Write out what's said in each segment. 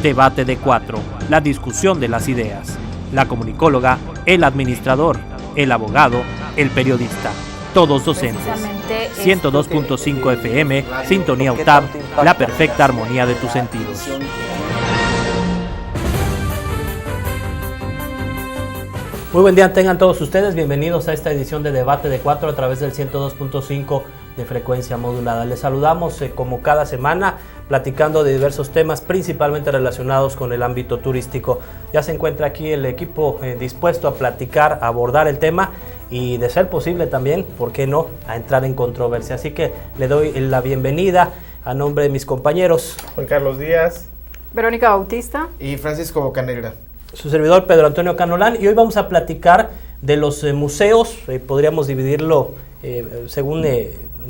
Debate de Cuatro, la discusión de las ideas. La comunicóloga, el administrador, el abogado, el periodista. Todos docentes. 102.5 FM, Sintonía UTAB, la perfecta armonía de tus sentidos. Muy buen día tengan todos ustedes, bienvenidos a esta edición de Debate de Cuatro a través del 102.5 de frecuencia modulada. Les saludamos como cada semana platicando de diversos temas principalmente relacionados con el ámbito turístico. Ya se encuentra aquí el equipo dispuesto a platicar, a abordar el tema y de ser posible también, ¿por qué no?, a entrar en controversia. Así que le doy la bienvenida a nombre de mis compañeros. Juan Carlos Díaz, Verónica Bautista y Francisco Bocanegra. Su servidor Pedro Antonio Canolán, y hoy vamos a platicar de los museos. Podríamos dividirlo según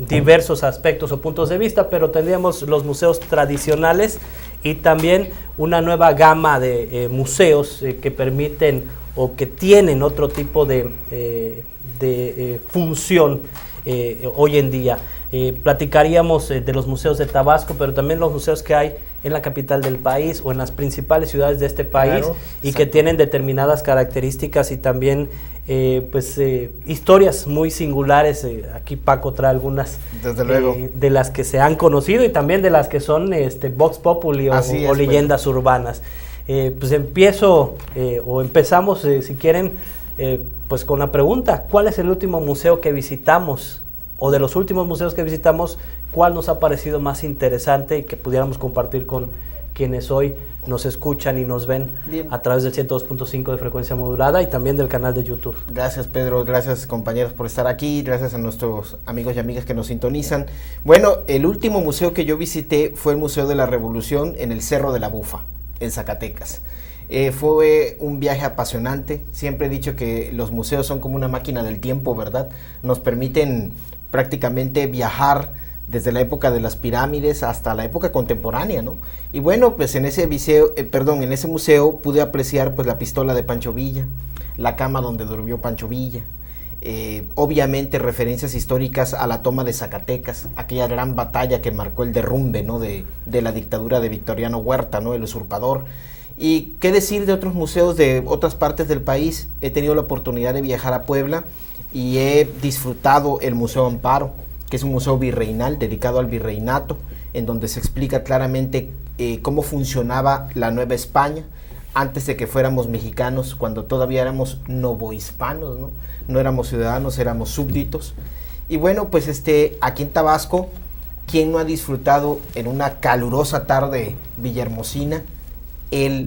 diversos aspectos o puntos de vista, pero tendríamos los museos tradicionales y también una nueva gama de museos que permiten o que tienen otro tipo de función hoy en día. Platicaríamos de los museos de Tabasco, pero también los museos que hay en la capital del país o en las principales ciudades de este país, claro, y exacto, que tienen determinadas características y también historias muy singulares. Aquí Paco trae algunas de las que se han conocido y también de las que son Vox Populi o leyendas urbanas. Pues empezamos, si quieren, pues con la pregunta: ¿cuál es el último museo que visitamos? O de los últimos museos que visitamos, ¿cuál nos ha parecido más interesante y que pudiéramos compartir con quienes hoy nos escuchan y nos ven a través del 102.5 de frecuencia modulada y también del canal de YouTube? Gracias, Pedro, gracias, compañeros, por estar aquí, gracias a nuestros amigos y amigas que nos sintonizan. Bueno, el último museo que yo visité fue el Museo de la Revolución en el Cerro de la Bufa, en Zacatecas. Fue un viaje apasionante. Siempre he dicho que los museos son como una máquina del tiempo, ¿verdad? Nos permiten prácticamente viajar desde la época de las pirámides hasta la época contemporánea, ¿no? Y bueno, pues en ese museo pude apreciar pues la pistola de Pancho Villa, la cama donde durmió Pancho Villa, obviamente referencias históricas a la toma de Zacatecas, aquella gran batalla que marcó el derrumbe, ¿no?, de la dictadura de Victoriano Huerta, ¿no?, el usurpador. Y qué decir de otros museos de otras partes del país. He tenido la oportunidad de viajar a Puebla y he disfrutado el Museo Amparo, que es un museo virreinal dedicado al virreinato, en donde se explica claramente cómo funcionaba la Nueva España antes de que fuéramos mexicanos, cuando todavía éramos novohispanos, ¿no? No éramos ciudadanos, éramos súbditos. Y bueno, pues aquí en Tabasco, ¿quién no ha disfrutado en una calurosa tarde villahermosina la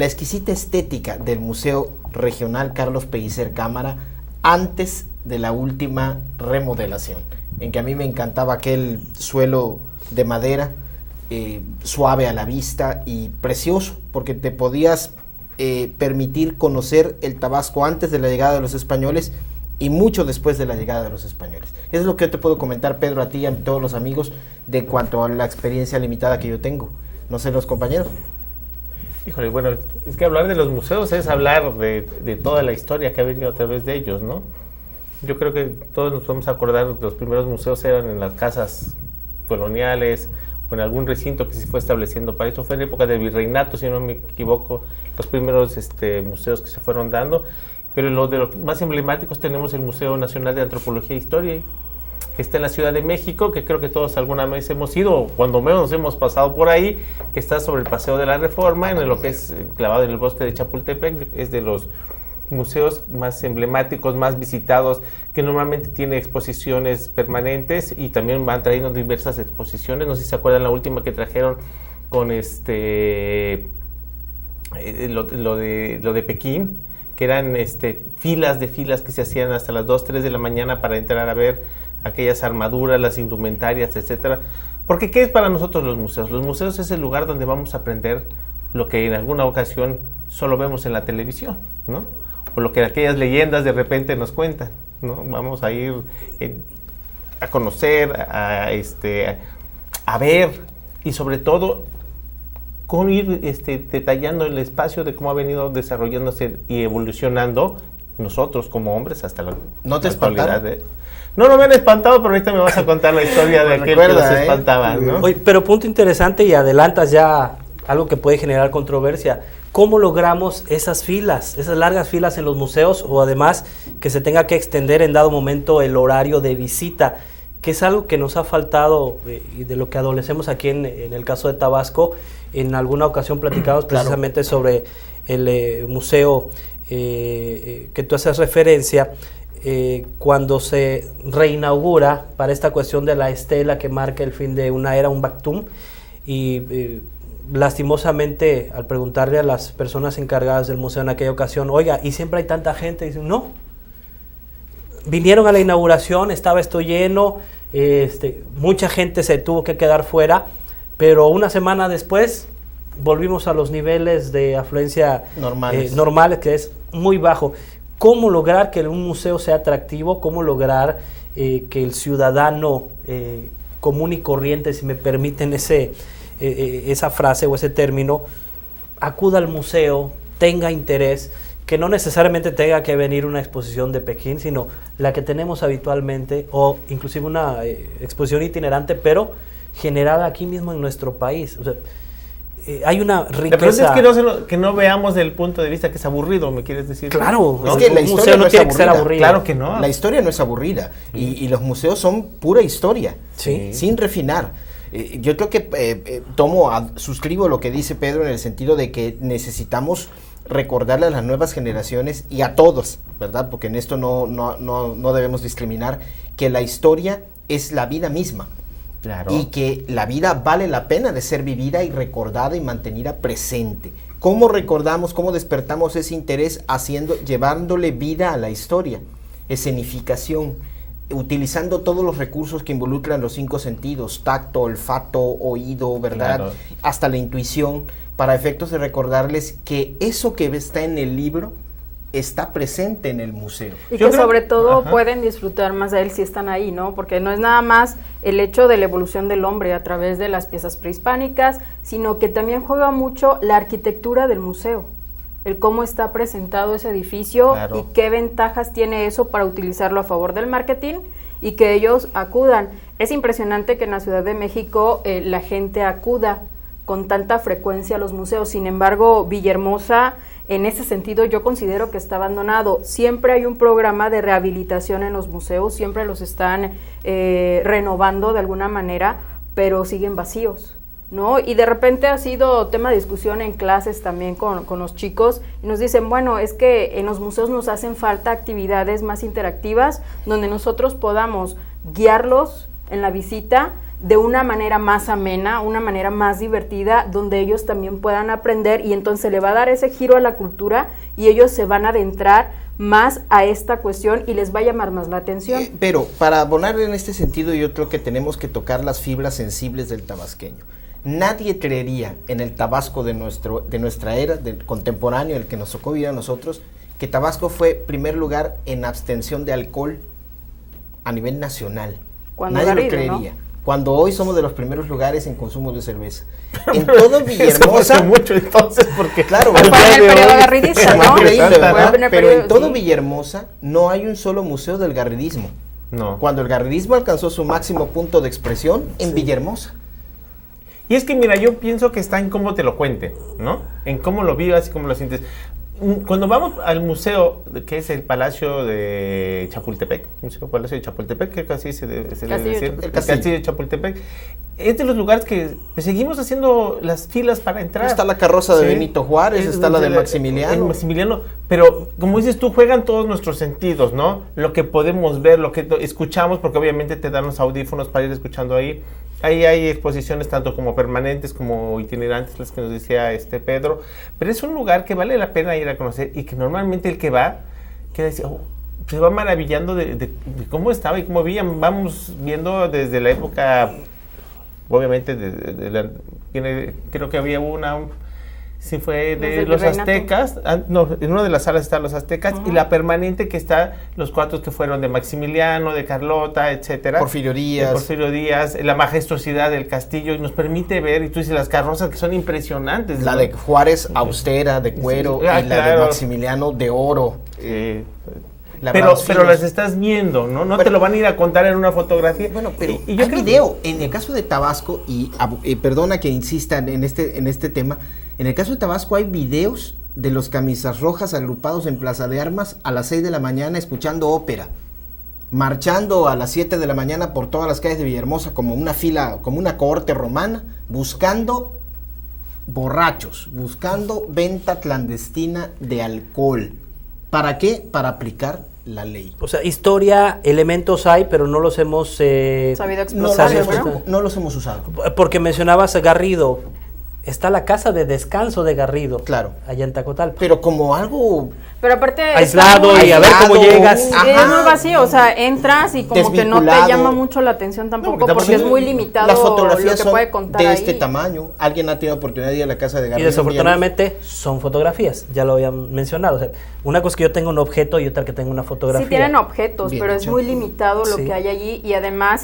exquisita estética del Museo Regional Carlos Pellicer Cámara antes de la última remodelación, en que a mí me encantaba aquel suelo de madera suave a la vista y precioso, porque te podías permitir conocer el Tabasco antes de la llegada de los españoles y mucho después de la llegada de los españoles. Eso es lo que yo te puedo comentar, Pedro, a ti y a todos los amigos, de cuanto a la experiencia limitada que yo tengo. No sé, los compañeros. Híjole, bueno, es que hablar de los museos es hablar de toda la historia que ha venido a través de ellos, ¿no? Yo creo que todos nos podemos acordar que los primeros museos eran en las casas coloniales o en algún recinto que se fue estableciendo. Para eso fue en época del virreinato, si no me equivoco, los primeros museos que se fueron dando. Pero de los más emblemáticos tenemos el Museo Nacional de Antropología e Historia, que está en la Ciudad de México, que creo que todos alguna vez hemos ido, o cuando menos nos hemos pasado por ahí, que está sobre el Paseo de la Reforma, en lo que es clavado en el bosque de Chapultepec. Es de los museos más emblemáticos, más visitados, que normalmente tiene exposiciones permanentes y también van trayendo diversas exposiciones. No sé si se acuerdan la última que trajeron con lo de Pekín, que eran filas de filas que se hacían hasta las 2, 3 de la mañana para entrar a ver aquellas armaduras, las indumentarias, etcétera. Porque ¿qué es para nosotros los museos? Los museos es el lugar donde vamos a aprender lo que en alguna ocasión solo vemos en la televisión, ¿no? O lo que aquellas leyendas de repente nos cuentan, ¿no? Vamos a ir a conocer, a ver, y sobre todo con ir detallando el espacio de cómo ha venido desarrollándose y evolucionando nosotros como hombres hasta la ¿No te actualidad. espantaron? No me han espantado, pero ahorita me vas a contar la historia de aquel que los espantaba, ¿no? Oye, pero punto interesante y adelantas ya algo que puede generar controversia. ¿Cómo logramos esas filas, esas largas filas en los museos o además que se tenga que extender en dado momento el horario de visita? Que es algo que nos ha faltado y de lo que adolecemos aquí en el caso de Tabasco. En alguna ocasión platicamos precisamente sobre el museo que tú haces referencia, cuando se reinaugura para esta cuestión de la estela que marca el fin de una era, un Bactum, y lastimosamente al preguntarle a las personas encargadas del museo en aquella ocasión, oiga, ¿y siempre hay tanta gente? Dicen, no. Vinieron a la inauguración, estaba esto lleno, mucha gente se tuvo que quedar fuera, pero una semana después volvimos a los niveles de afluencia normales, que es muy bajo. ¿Cómo lograr que un museo sea atractivo? ¿Cómo lograr que el ciudadano común y corriente, si me permiten esa frase o ese término, acuda al museo, tenga interés, que no necesariamente tenga que venir una exposición de Pekín, sino la que tenemos habitualmente, o inclusive una exposición itinerante, pero generada aquí mismo en nuestro país? O sea, hay una riqueza. La pregunta es que no veamos desde el punto de vista que es aburrido, ¿me quieres decir? Claro, ¿no? Es que la historia no tiene que ser aburrida. Claro que no. La historia no es aburrida y los museos son pura historia, sin refinar. Yo creo que suscribo lo que dice Pedro en el sentido de que necesitamos recordarle a las nuevas generaciones y a todos, ¿verdad? Porque en esto no debemos discriminar, que la historia es la vida misma. Claro. Y que la vida vale la pena de ser vivida y recordada y mantenida presente. ¿Cómo recordamos, cómo despertamos ese interés? Llevándole vida a la historia, escenificación, utilizando todos los recursos que involucran los 5 sentidos, tacto, olfato, oído, ¿verdad? Claro. Hasta la intuición, para efectos de recordarles que eso que está en el libro está presente en el museo. Y que sobre todo pueden disfrutar más de él si están ahí, ¿no? Porque no es nada más el hecho de la evolución del hombre a través de las piezas prehispánicas, sino que también juega mucho la arquitectura del museo, el cómo está presentado ese edificio y qué ventajas tiene eso para utilizarlo a favor del marketing y que ellos acudan. Es impresionante que en la Ciudad de México la gente acuda con tanta frecuencia a los museos. Sin embargo, Villahermosa, en ese sentido, yo considero que está abandonado. Siempre hay un programa de rehabilitación en los museos, siempre los están renovando de alguna manera, pero siguen vacíos, ¿no? Y de repente ha sido tema de discusión en clases también con los chicos, y nos dicen, bueno, es que en los museos nos hacen falta actividades más interactivas, donde nosotros podamos guiarlos en la visita de una manera más amena, una manera más divertida, donde ellos también puedan aprender, y entonces le va a dar ese giro a la cultura y ellos se van a adentrar más a esta cuestión y les va a llamar más la atención. Pero para abonar en este sentido, yo creo que tenemos que tocar las fibras sensibles del tabasqueño. Nadie creería en el Tabasco de nuestra era, del contemporáneo, el que nos tocó vivir a nosotros, que Tabasco fue primer lugar en abstención de alcohol a nivel nacional. Nadie lo creería. ¿No? Cuando hoy somos de los primeros lugares en consumo de cerveza. En todo Villahermosa, mucho entonces, porque claro, fue en el periodo garridista, ¿no? Increíble, ¿verdad? Pero en todo Villahermosa no hay un solo museo del garridismo. No. Cuando el garridismo alcanzó su máximo punto de expresión en Villahermosa. Y es que mira, yo pienso que está en cómo te lo cuenten, ¿no? En cómo lo vivas y cómo lo sientes. Cuando vamos al museo, que es el Palacio de Chapultepec, Museo Palacio de Chapultepec, que casi se debe decir, el Castillo de Chapultepec, es de los lugares que seguimos haciendo las filas para entrar. Está la carroza de Benito Juárez, está la de Maximiliano. El Maximiliano, pero como dices tú, juegan todos nuestros sentidos, ¿no? Lo que podemos ver, lo que escuchamos, porque obviamente te dan los audífonos para ir escuchando ahí. Ahí hay exposiciones tanto como permanentes como itinerantes, las que nos decía Pedro, pero es un lugar que vale la pena ir a conocer y que normalmente el que va queda se va maravillando de cómo estaba y cómo vamos viendo desde la época, obviamente, creo que había sí fue de los aztecas, en una de las salas están los aztecas, y la permanente que está los cuartos que fueron de Maximiliano, de Carlota, etcétera. Porfirio Díaz, la majestuosidad del castillo, y nos permite ver, y tú dices, las carrozas que son impresionantes. La de Juárez austera, de cuero, y la de Maximiliano de oro. pero las estás viendo, ¿no? No te lo van a ir a contar en una fotografía. Bueno, pero yo hay creo video. En el caso de Tabasco, y perdona que insista en este tema, en el caso de Tabasco hay videos de los camisas rojas agrupados en Plaza de Armas a las 6 de la mañana escuchando ópera, marchando a las 7 de la mañana por todas las calles de Villahermosa como una fila, como una cohorte romana, buscando borrachos, buscando venta clandestina de alcohol. ¿Para qué? Para aplicar la ley. O sea, historia, elementos hay, pero no los hemos sabido explotar. No los hemos usado. Porque mencionabas a Garrido. Está la casa de descanso de Garrido. Claro. Allá en Tacotalpa. Pero como algo Pero aparte aislado y a ver cómo llegas. Es muy vacío, o sea, entras y como que no te llama mucho la atención tampoco, porque es muy limitado las fotografías lo que son puede contar de ahí. este tamaño. Alguien ha tenido oportunidad de ir a la casa de Garrido. Y desafortunadamente son fotografías, ya lo habían mencionado. O sea, una cosa es que yo tenga un objeto y otra que tenga una fotografía. Sí tienen objetos, Bien pero hecho. es muy limitado lo que hay allí y además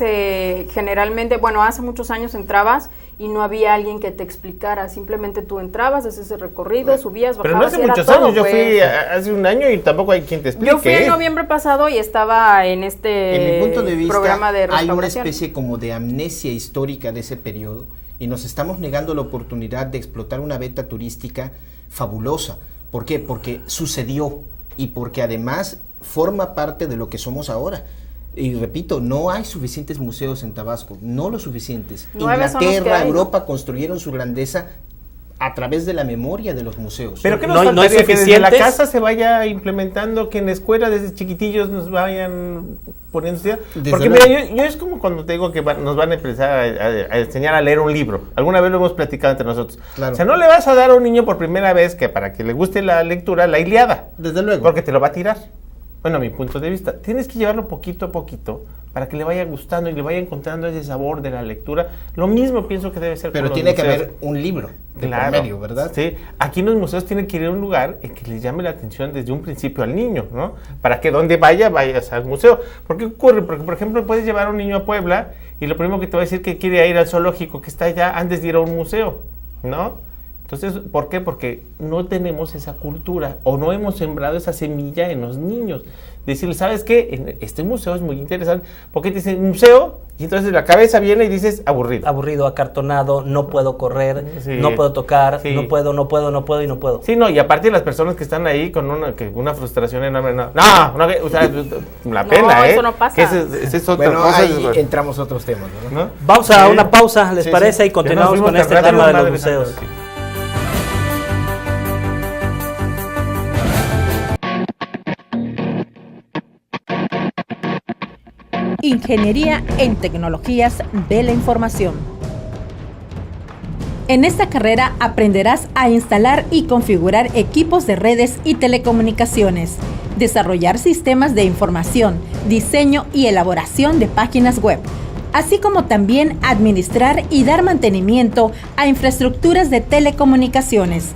generalmente, bueno, hace muchos años entrabas y no había alguien que te explicara, simplemente tú entrabás, haces ese recorrido, subías, Pero no bajabas hace y era muchos todo, años, yo pues. fui hace un año y tampoco hay quien te explique. Yo fui en noviembre pasado y estaba en En mi punto de vista, programa de hay una restauración. especie como de amnesia histórica de ese periodo y nos estamos negando la oportunidad de explotar una veta turística fabulosa. ¿Por qué? Porque sucedió y porque además forma parte de lo que somos ahora. Y repito, no hay suficientes museos en Tabasco, no lo suficientes. 9 son los que Inglaterra, hay, ¿no? Europa construyeron su grandeza a través de la memoria de los museos. Pero ¿qué nos No hay faltaría? Que desde la suficientes. casa se vaya implementando, que en la escuela desde chiquitillos nos vayan poniendo idea. Desde Porque luego. mira, yo es como cuando te digo que nos van a empezar a enseñar a leer un libro. Alguna vez lo hemos platicado entre nosotros. Claro. O sea, no le vas a dar a un niño por primera vez que para que le guste la lectura, la Ilíada. Desde luego. Porque te lo va a tirar. Bueno, a mi punto de vista. Tienes que llevarlo poquito a poquito para que le vaya gustando y le vaya encontrando ese sabor de la lectura. Lo mismo pienso que debe ser Pero con los tiene que museos. haber un libro de Claro, por medio, ¿verdad? Sí, aquí en los museos tienen que ir a un lugar en que les llame la atención desde un principio al niño, ¿no? Para que donde vayas al museo. ¿Por qué ocurre? Porque, por ejemplo, puedes llevar a un niño a Puebla y lo primero que te va a decir que quiere ir al zoológico que está allá antes de ir a un museo, ¿no? Entonces, ¿por qué? Porque no tenemos esa cultura o no hemos sembrado esa semilla en los niños. Decirles, ¿sabes qué? Este museo es muy interesante porque te dicen museo y entonces la cabeza viene y dices aburrido. Aburrido, acartonado, no puedo correr, Sí. no puedo tocar, Sí. no puedo y no puedo. Sí, no, y aparte las personas que están ahí con una frustración enorme, no, o sea, la No, pena, eso no pasa. Que esa es otra Bueno, cosa. ahí entramos a otros temas, ¿no? ¿no? Vamos a Sí. una pausa, ¿les Sí, parece? sí. Y continuamos Ya nos con fuimos este tan rápido, tema de los Madre museos. Santa. Ingeniería en Tecnologías de la Información. En esta carrera aprenderás a instalar y configurar equipos de redes y telecomunicaciones, desarrollar sistemas de información, diseño y elaboración de páginas web, así como también administrar y dar mantenimiento a infraestructuras de telecomunicaciones.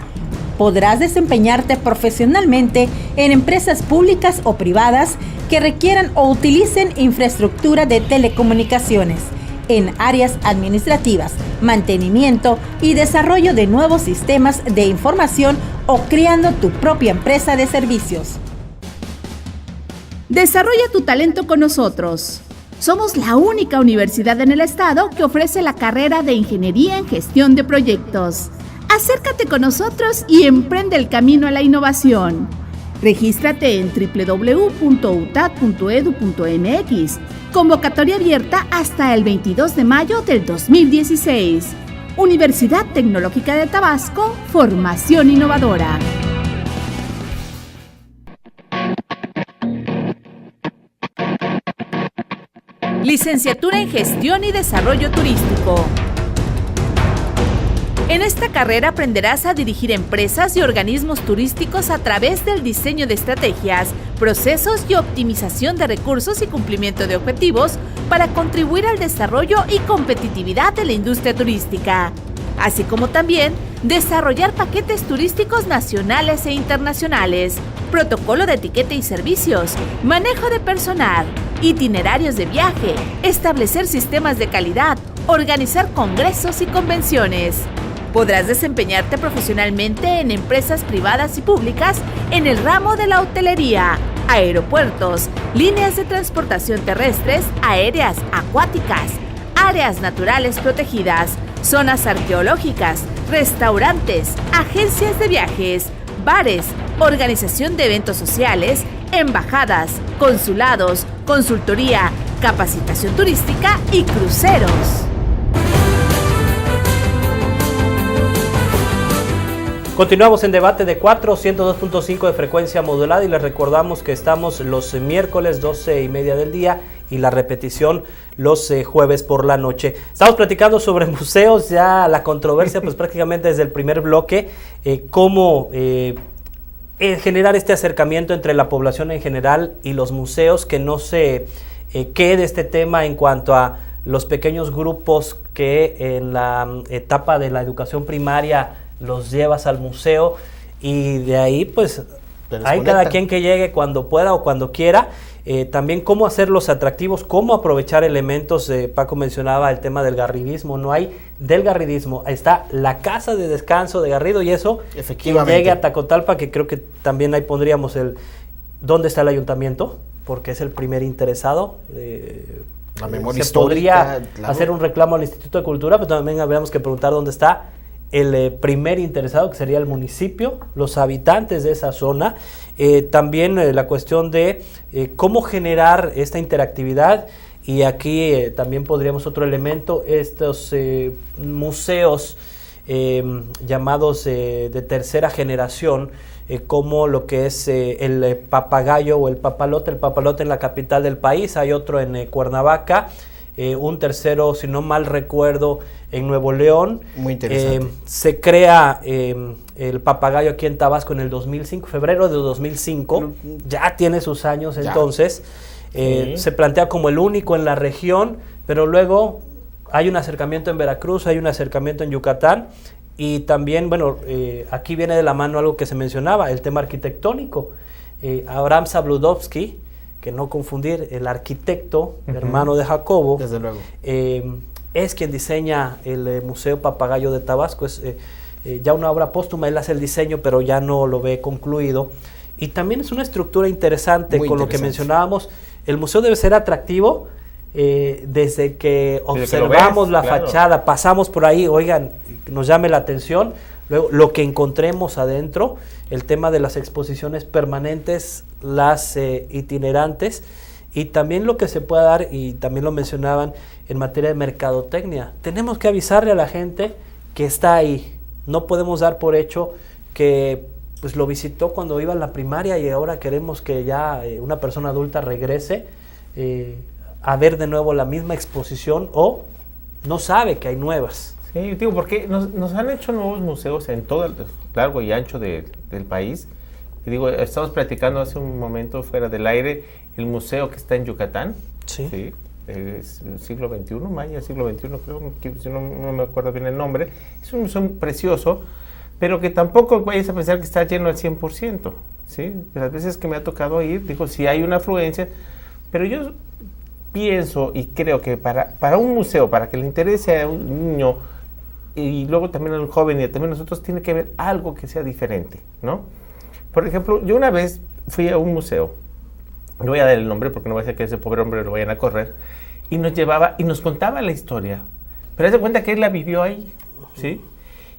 Podrás desempeñarte profesionalmente en empresas públicas o privadas que requieran o utilicen infraestructura de telecomunicaciones, en áreas administrativas, mantenimiento y desarrollo de nuevos sistemas de información o creando tu propia empresa de servicios. Desarrolla tu talento con nosotros. Somos la única universidad en el estado que ofrece la carrera de Ingeniería en Gestión de Proyectos. Acércate con nosotros y emprende el camino a la innovación. Regístrate en www.utad.edu.mx. Convocatoria abierta hasta el 22 de mayo del 2016. Universidad Tecnológica de Tabasco, formación innovadora. Licenciatura en Gestión y Desarrollo Turístico. En esta carrera aprenderás a dirigir empresas y organismos turísticos a través del diseño de estrategias, procesos y optimización de recursos y cumplimiento de objetivos para contribuir al desarrollo y competitividad de la industria turística, así como también desarrollar paquetes turísticos nacionales e internacionales, protocolo de etiqueta y servicios, manejo de personal, itinerarios de viaje, establecer sistemas de calidad, organizar congresos y convenciones. Podrás desempeñarte profesionalmente en empresas privadas y públicas en el ramo de la hotelería, aeropuertos, líneas de transportación terrestres, aéreas, acuáticas, áreas naturales protegidas, zonas arqueológicas, restaurantes, agencias de viajes, bares, organización de eventos sociales, embajadas, consulados, consultoría, capacitación turística y cruceros. Continuamos en Debate de 4, 102.5 de frecuencia modulada, y les recordamos que estamos los miércoles 12:30 del día y la repetición los jueves por la noche. Estamos platicando sobre museos, ya la controversia pues prácticamente desde el primer bloque, cómo generar este acercamiento entre la población en general y los museos, que no se quede este tema en cuanto a los pequeños grupos que en la etapa de la educación primaria los llevas al museo y de ahí pues hay cada quien que llegue cuando pueda o cuando quiera. También cómo hacerlos atractivos, cómo aprovechar elementos. Paco mencionaba el tema del garridismo. No hay del garridismo, está la casa de descanso de Garrido, y eso efectivamente llegue a Tacotalpa, que creo que también ahí pondríamos ¿dónde está el ayuntamiento? Porque es el primer interesado. La memoria se histórica, podría claro, hacer un reclamo al Instituto de Cultura, pero también habríamos que preguntar dónde está el primer interesado, que sería el municipio, los habitantes de esa zona. También la cuestión de cómo generar esta interactividad, y aquí también podríamos otro elemento, estos museos llamados de tercera generación, como lo que es el papagayo o el papalote en la capital del país. Hay otro en Cuernavaca, un tercero, si no mal recuerdo, en Nuevo León. Muy interesante. Se crea el papagayo aquí en Tabasco en el 2005, febrero de 2005, ya tiene sus años ya. Entonces. Se plantea como el único en la región, pero luego hay un acercamiento en Veracruz, hay un acercamiento en Yucatán, y también, bueno, aquí viene de la mano algo que se mencionaba, el tema arquitectónico. Abraham Zabludovsky, que no confundir, el arquitecto, hermano de Jacobo, desde luego, es quien diseña el Museo Papagayo de Tabasco. Es ya una obra póstuma, él hace el diseño, pero ya no lo ve concluido. Y también es una estructura interesante. Muy con interesante. Lo que mencionábamos. El museo debe ser atractivo desde que observamos la fachada, pasamos por ahí, oigan, nos llame la atención. Luego, lo que encontremos adentro, el tema de las exposiciones permanentes, las itinerantes, y también lo que se pueda dar, y también lo mencionaban en materia de mercadotecnia. Tenemos que avisarle a la gente que está ahí. No podemos dar por hecho que pues lo visitó cuando iba a la primaria y ahora queremos que ya una persona adulta regrese a ver de nuevo la misma exposición, o no sabe que hay nuevas. Sí, digo, porque nos han hecho nuevos museos en todo el largo y ancho del país. Y digo, estamos platicando hace un momento fuera del aire, el museo que está en Yucatán. Sí. Es siglo XXI, Maya, siglo XXI, creo, si no me acuerdo bien el nombre. Es un museo precioso, pero que tampoco vayas a pensar que está lleno al 100%, ¿sí? Las veces que me ha tocado ir, digo, sí hay una afluencia, pero yo pienso y creo que para un museo, para que le interese a un niño, y luego también a un joven y también a nosotros, tiene que haber algo que sea diferente, ¿no? Por ejemplo, yo una vez fui a un museo, no voy a dar el nombre porque no voy a hacer que ese pobre hombre lo vayan a correr, y nos llevaba y nos contaba la historia, pero haz de cuenta que él la vivió ahí, ¿sí?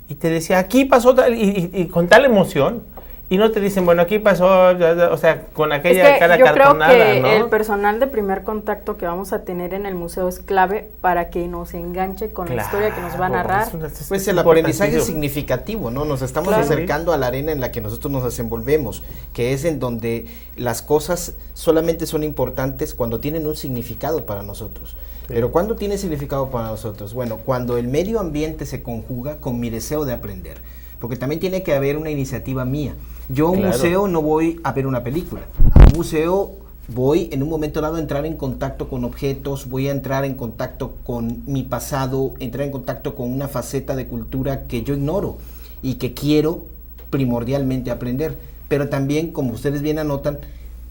Y te decía, aquí pasó tal, y con tal emoción, y no te dicen, bueno, aquí pasó, o sea, con aquella cara cartonada, yo creo que ¿no? el personal de primer contacto que vamos a tener en el museo es clave para que nos enganche con la historia que nos va a narrar. Pues el aprendizaje es significativo, ¿no? Nos estamos acercando a la arena en la que nosotros nos desenvolvemos, que es en donde las cosas solamente son importantes cuando tienen un significado para nosotros. Pero ¿cuándo tiene significado para nosotros? Bueno, cuando el medio ambiente se conjuga con mi deseo de aprender, porque también tiene que haber una iniciativa mía. Yo a un museo no voy a ver una película, a un museo voy en un momento dado a entrar en contacto con objetos, voy a entrar en contacto con mi pasado, entrar en contacto con una faceta de cultura que yo ignoro y que quiero primordialmente aprender. Pero también, como ustedes bien anotan,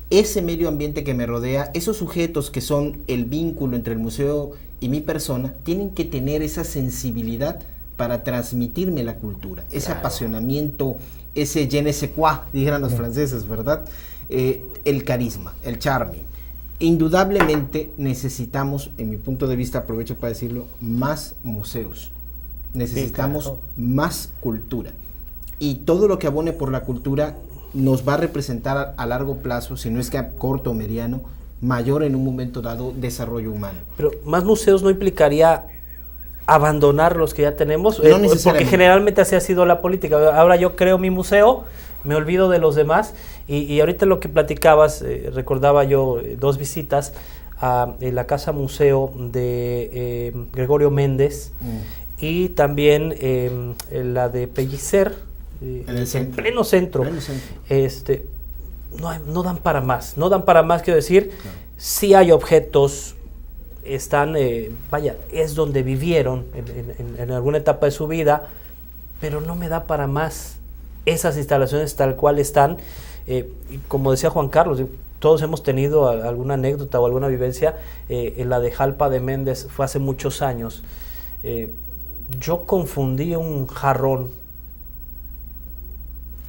ese medio ambiente que me rodea, esos sujetos que son el vínculo entre el museo y mi persona, tienen que tener esa sensibilidad para transmitirme la cultura, ese apasionamiento, ese je ne sais quoi, dijeran los franceses, ¿verdad? el carisma, el charme. Indudablemente necesitamos, en mi punto de vista, aprovecho para decirlo, más museos. Necesitamos sí, claro, más cultura. Y todo lo que abone por la cultura nos va a representar a largo plazo, si no es que a corto o mediano, mayor en un momento dado desarrollo humano. Pero más museos no implicaría abandonar los que ya tenemos, No porque necesariamente. generalmente así ha sido la política. Ahora yo creo mi museo, me olvido de los demás, y ahorita lo que platicabas, recordaba yo 2 visitas a la casa museo de Gregorio Méndez y también la de Pellicer, En el centro. pleno centro. Pleno centro. No dan para más, quiero decir, sí hay objetos, están, es donde vivieron en alguna etapa de su vida, pero no me da para más esas instalaciones tal cual están. Y como decía Juan Carlos, todos hemos tenido alguna anécdota o alguna vivencia. En la de Jalpa de Méndez fue hace muchos años. Yo confundí un jarrón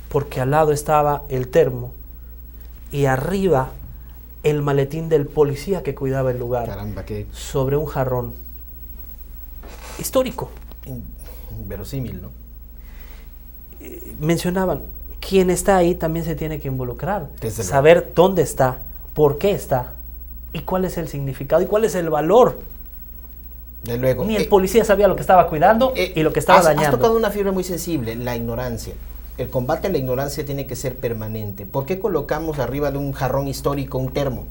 porque al lado estaba el termo y arriba el maletín del policía que cuidaba el lugar. Caramba, qué Sobre un jarrón histórico. verosímil, ¿no? Mencionaban, quien está ahí también se tiene que involucrar, Desde saber dónde está, por qué está y cuál es el significado y cuál es el valor. De luego. Ni el policía sabía lo que estaba cuidando y lo que estaba Has dañando. tocado una fibra muy sensible, la ignorancia. El combate a la ignorancia tiene que ser permanente. ¿Por qué colocamos arriba de un jarrón histórico un termo?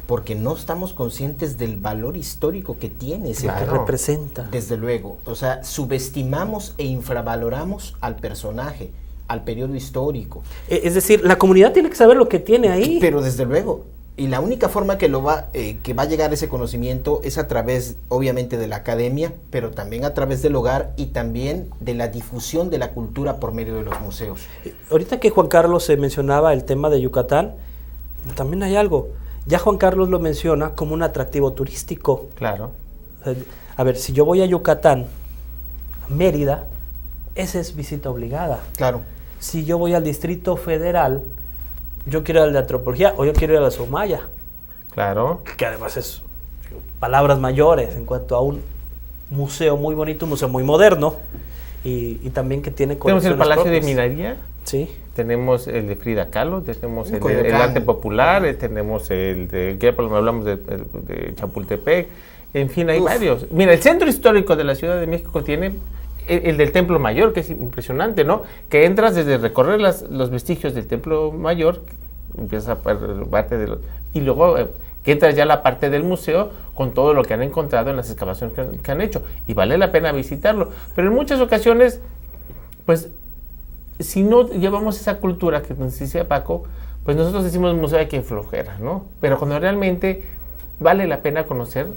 Porque no estamos conscientes del valor histórico que tiene ese que termo. representa. Desde luego. O sea, subestimamos e infravaloramos al personaje, al periodo histórico. Es decir, la comunidad tiene que saber lo que tiene ahí. Pero desde luego. Y la única forma que va a llegar ese conocimiento es a través, obviamente, de la academia, pero también a través del hogar y también de la difusión de la cultura por medio de los museos. Ahorita que Juan Carlos se mencionaba el tema de Yucatán, también hay algo. Ya Juan Carlos lo menciona como un atractivo turístico. Claro. O sea, a ver, si yo voy a Yucatán, Mérida, esa es visita obligada. Claro. Si yo voy al Distrito Federal, yo quiero ir al de Antropología o yo quiero ir a la Soumaya, Claro. que además es palabras mayores en cuanto a un museo muy bonito, un museo muy moderno y también que tiene Tenemos el colecciones Palacio de propias. Minería, Sí. tenemos el de Frida Kahlo, tenemos el Coyoacán. arte popular, tenemos el de, que hablamos de Chapultepec, en fin, hay varios. Mira, el centro histórico de la Ciudad de México tiene el del Templo Mayor, que es impresionante, ¿no? Que entras desde recorrer los vestigios del Templo Mayor, empiezas a parte de y luego que entras ya a la parte del museo con todo lo que han encontrado en las excavaciones que han hecho. Y vale la pena visitarlo. Pero en muchas ocasiones, pues, si no llevamos esa cultura que nos decía Paco, pues nosotros decimos museo hay que flojera, ¿no? Pero cuando realmente vale la pena conocer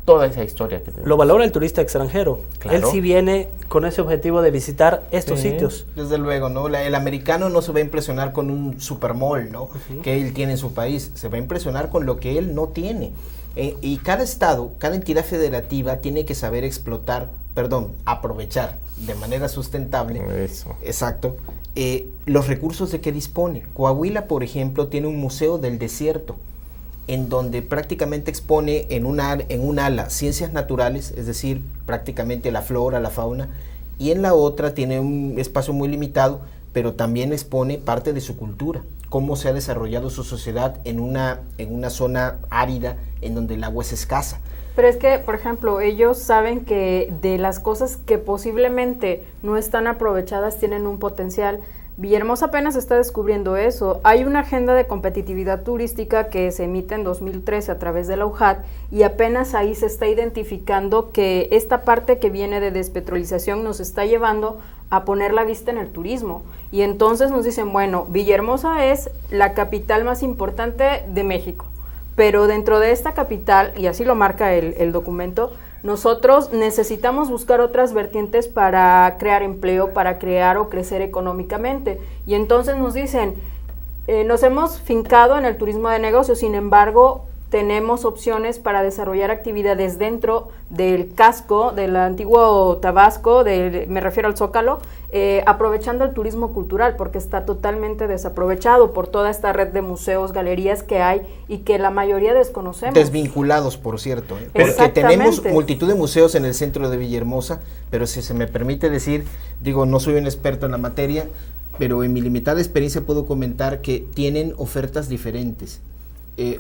toda esa historia que tenemos. Lo valora el turista extranjero. Claro. Él sí viene con ese objetivo de visitar estos Sí. sitios. Desde luego, ¿no? El americano no se va a impresionar con un supermall, ¿no? Que él tiene en su país. Se va a impresionar con lo que él no tiene. Y cada estado, cada entidad federativa tiene que saber aprovechar de manera sustentable. Eso. Exacto. Los recursos de que dispone. Coahuila, por ejemplo, tiene un museo del desierto, en donde prácticamente expone en un ala ciencias naturales, es decir, prácticamente la flora, la fauna, y en la otra tiene un espacio muy limitado, pero también expone parte de su cultura, cómo se ha desarrollado su sociedad en una zona árida, en donde el agua es escasa. Pero es que, por ejemplo, ellos saben que de las cosas que posiblemente no están aprovechadas tienen un potencial. Villahermosa apenas está descubriendo eso. Hay una agenda de competitividad turística que se emite en 2013 a través de la UJAT y apenas ahí se está identificando que esta parte que viene de despetrolización nos está llevando a poner la vista en el turismo. Y entonces nos dicen, bueno, Villahermosa es la capital más importante de México, pero dentro de esta capital, y así lo marca el documento, nosotros necesitamos buscar otras vertientes para crear empleo, para crear o crecer económicamente. Y entonces nos dicen, nos hemos fincado en el turismo de negocios, sin embargo, tenemos opciones para desarrollar actividades dentro del casco del antiguo Tabasco, me refiero al Zócalo, aprovechando el turismo cultural, porque está totalmente desaprovechado por toda esta red de museos, galerías que hay y que la mayoría desconocemos. Desvinculados, por cierto, porque tenemos multitud de museos en el centro de Villahermosa, pero si se me permite decir, digo, no soy un experto en la materia, pero en mi limitada experiencia puedo comentar que tienen ofertas diferentes.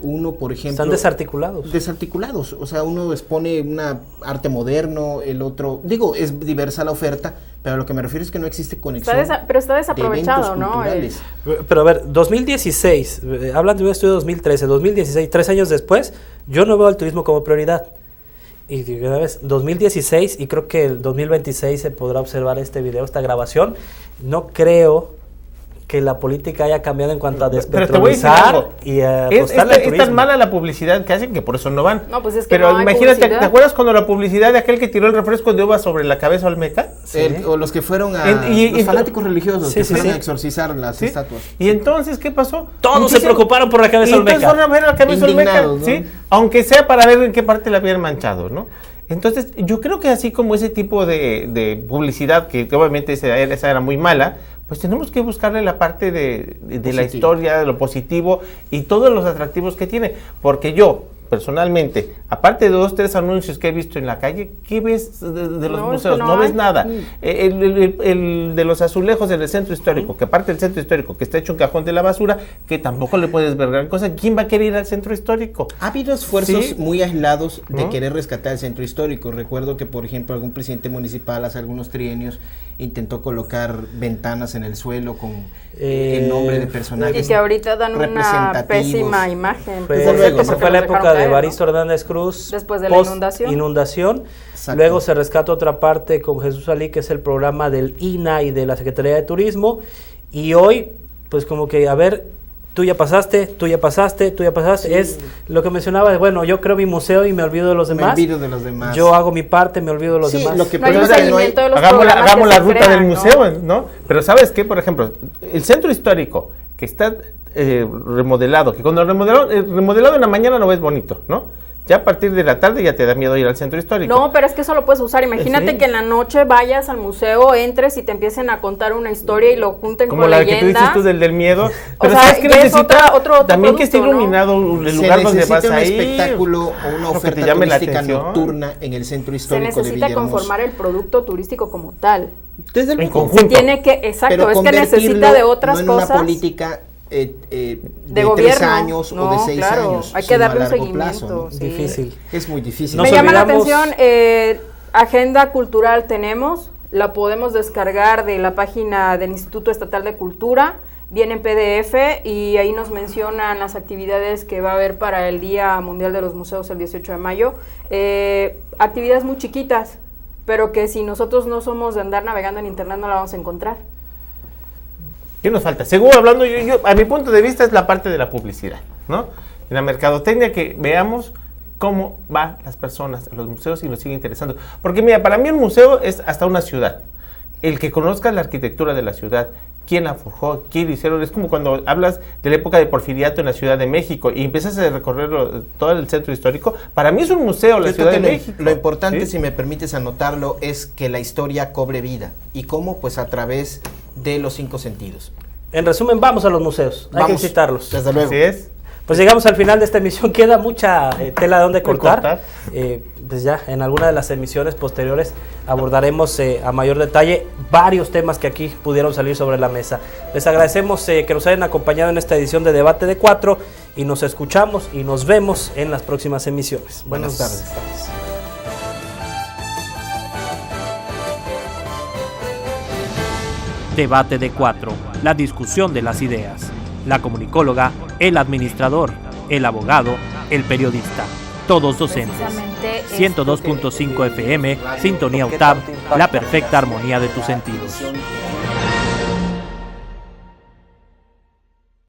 Uno, por ejemplo... Están desarticulados. Desarticulados, o sea, uno expone una arte moderno, el otro... Digo, es diversa la oferta, pero a lo que me refiero es que no existe conexión. Pero está desaprovechado, ¿no? Pero a ver, 2016, hablan de un estudio de 2013, 2016, 3 años después, yo no veo el turismo como prioridad. Y una vez, 2016, y creo que el 2026 se podrá observar este video, esta grabación, no creo que la política haya cambiado en cuanto a despetrolizar y a apostarle al turismo. Es tan mala la publicidad que hacen que por eso no van. No, pues es que pero no hay imagínate, publicidad. ¿te acuerdas cuando la publicidad de aquel que tiró el refresco de uva sobre la cabeza Olmeca? Sí. O los que fueron los fanáticos religiosos que fueron a exorcizar las estatuas. Y entonces, ¿qué pasó? Todos se preocuparon por la cabeza Olmeca. Entonces fueron a ver la cabeza Olmeca, ¿no? ¿sí? Aunque sea para ver en qué parte la habían manchado, ¿no? Entonces, yo creo que así como ese tipo de publicidad, que obviamente esa era muy mala, pues tenemos que buscarle la parte de la historia, de lo positivo y todos los atractivos que tiene. Porque yo, personalmente, aparte de 2, 3 anuncios que he visto en la calle, ¿qué ves de los museos? No ves nada. El de los azulejos en el centro histórico, que aparte del centro histórico, que está hecho un cajón de la basura, que tampoco le puedes ver gran cosa. ¿Quién va a querer ir al centro histórico? Ha habido esfuerzos muy aislados de querer rescatar el centro histórico. Recuerdo que, por ejemplo, algún presidente municipal hace algunos trienios intentó colocar ventanas en el suelo con el nombre de personajes. Y que ahorita dan una pésima imagen. Esa fue la época de Evaristo Hernández Cruz. Después de la inundación. Luego se rescata otra parte con Jesús Alí, que es el programa del INA y de la Secretaría de Turismo. Y hoy, pues como que, a ver, tú ya pasaste. Sí. Es lo que mencionaba, bueno, yo creo mi museo y me olvido de los demás. Yo hago mi parte, me olvido de los demás. Lo que hagamos la ruta del museo, ¿no? Pero ¿sabes qué? Por ejemplo, el centro histórico, que está remodelado, que cuando remodelado en la mañana no ves bonito, ¿no? Ya a partir de la tarde ya te da miedo ir al centro histórico. No, pero es que eso lo puedes usar. Imagínate que en la noche vayas al museo, entres y te empiecen a contar una historia y lo junten como con la leyendas. que tú dices tú del miedo. Pero sea, ¿sabes qué necesita? Otro también producto, que esté iluminado el lugar donde vas a ir. Se necesita un espectáculo o una oferta turística nocturna en el centro histórico de Villahermosa. Se necesita conformar el producto turístico como tal. Desde el conjunto. Tiene que, exacto, es que necesita de otras cosas. Una política de gobierno, 3 años o de 6 años. Hay que darle un seguimiento. seguimiento. ¿No? Sí. Difícil. Es muy difícil. Me llama la atención, agenda cultural tenemos, la podemos descargar de la página del Instituto Estatal de Cultura, viene en PDF y ahí nos mencionan las actividades que va a haber para el Día Mundial de los Museos el 18 de mayo. Actividades muy chiquitas, pero que si nosotros no somos de andar navegando en internet no la vamos a encontrar. ¿Qué nos falta? Seguro hablando, yo a mi punto de vista es la parte de la publicidad, ¿no? En la mercadotecnia, que veamos cómo van las personas a los museos y nos sigue interesando. Porque mira, para mí un museo es hasta una ciudad. El que conozca la arquitectura de la ciudad, quién la forjó, quién lo hicieron, es como cuando hablas de la época de Porfiriato en la Ciudad de México y empiezas a recorrer todo el centro histórico. Para mí es un museo la Ciudad de México. Lo importante, ¿sí? Si me permites anotarlo, es que la historia cobre vida. ¿Y cómo? Pues a través de los 5 sentidos. En resumen, vamos a los museos, hay que visitarlos. Desde luego. Así es. Pues llegamos al final de esta emisión, queda mucha tela de donde cortar. Pues ya en alguna de las emisiones posteriores abordaremos a mayor detalle varios temas que aquí pudieron salir sobre la mesa. Les agradecemos que nos hayan acompañado en esta edición de Debate de 4 y nos escuchamos y nos vemos en las próximas emisiones. Buenas tardes. Debate de 4, la discusión de las ideas. La comunicóloga, el administrador, el abogado, el periodista, todos docentes. 102.5 FM, Sintonía UTAB, la perfecta armonía de tus sentidos.